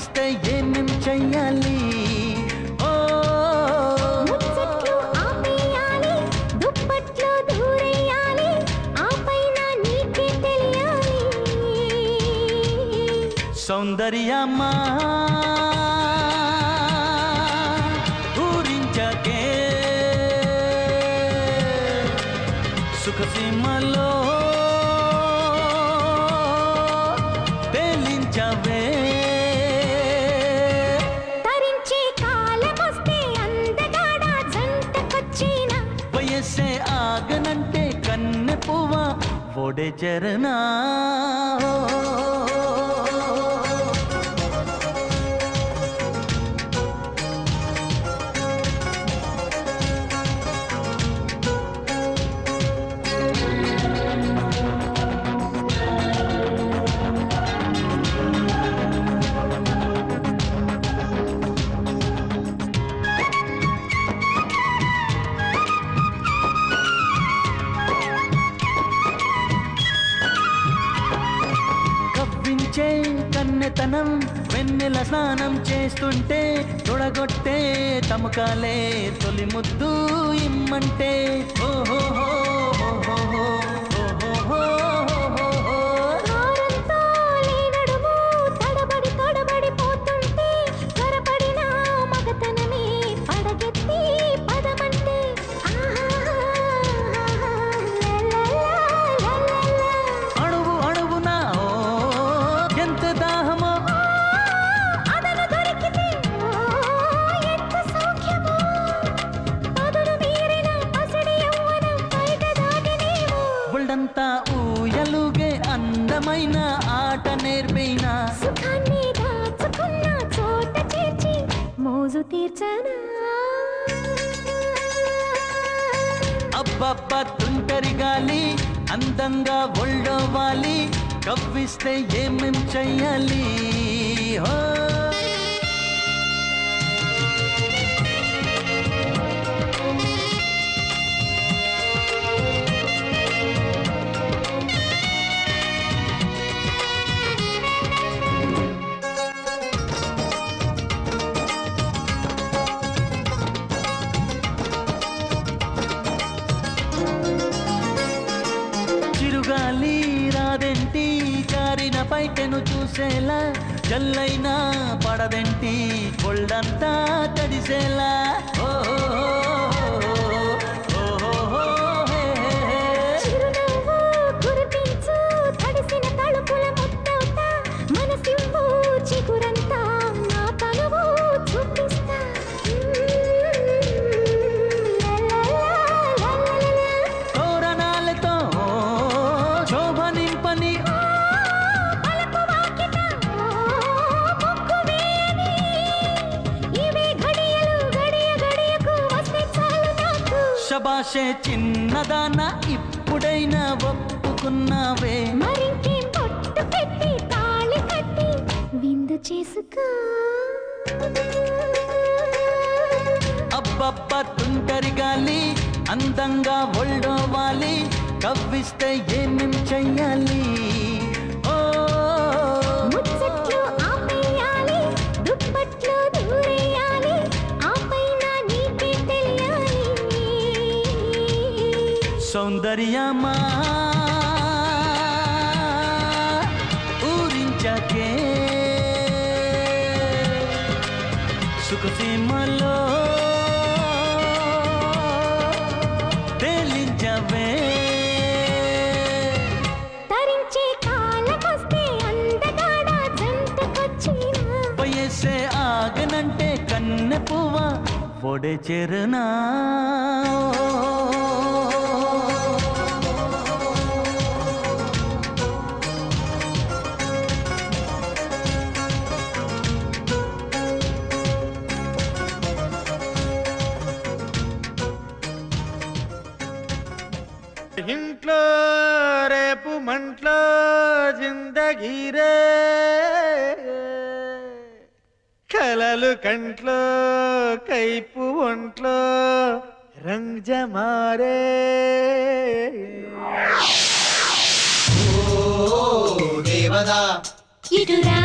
కవ్విస్తే ఏమేం చెయ్యాలి ముచ్చట్లు ఆపేయాలి దుప్పట్లో దూరేయాలి ఆ పైన నీకే తెలియాలి సౌందర్యమా ఊరించకే సుఖసీమలో తేలించవే తరించే కాలమొస్తే అందగాడ జంటకొచ్చిన వయస్సే ఆగనంటే కన్నె పువ్వ ఒడే చరణా కన్నెతనం వెన్నెల స్నానం చేస్తుంటే తొడగొట్టే తమకాలే తొలి ముద్దు ఇమ్మంటే ఓహో ఊయలుగే అందమైన ఆట నేర్పినా సుఖాన్ని దాచుకున్న చోట చేర్చి మోజు తీర్చనా అబ్బబ్బ తుంటరి గాలి అందంగా ఒళ్ళోవాలి కవ్విస్తే ఏమేం చెయ్యాలి చిరుగాలి రాదెంటి జారిన పైటను చూసేలా జల్లైనా పడదెంటి ఒళ్ళంతా తడిసేలా చిరునవ్వు కురిపించు తడిసిన తలుపుల ముద్దవుతా మనసివ్వు చిగురంతా నా తనువు చూపిస్తా తోరణాలతో శోభ నింపని పలుకు వాకిట ముక్కు వేయని ఇవే ఘడియలు గడియకు వస్తే చాలు నాకు శబాషే చిన్నదాన ఇప్పుడైనా ఒప్పుకున్నావే మరింకేం పొట్టు పెట్టి తాళి కట్టి విందు చేసుకో అబ్బబ్బ తుంటరి గాలి అందంగా ఒళ్ళోవాలి కవ్విస్తే ఏమేం చెయ్యాలి ముచ్చట్లు ఆపేయాలి దుప్పట్లో దూరేయాలి ఆ పైన నీకే తెలియాలి సౌందర్యమా ఊరించకే సుఖసీమలో తేలించవే తరించే కాలమొస్తే అందగాడ జంటకొచ్చిన వయస్సే ఆగనంటే కన్నె పువ్వ ఒడే చెరునా ఇంట్లో రేపు మంట్లో జిందగీరే కలలు కంట్లో కైపు ఒంట్లో రంగ్ జమారే దేవదా ఇటురా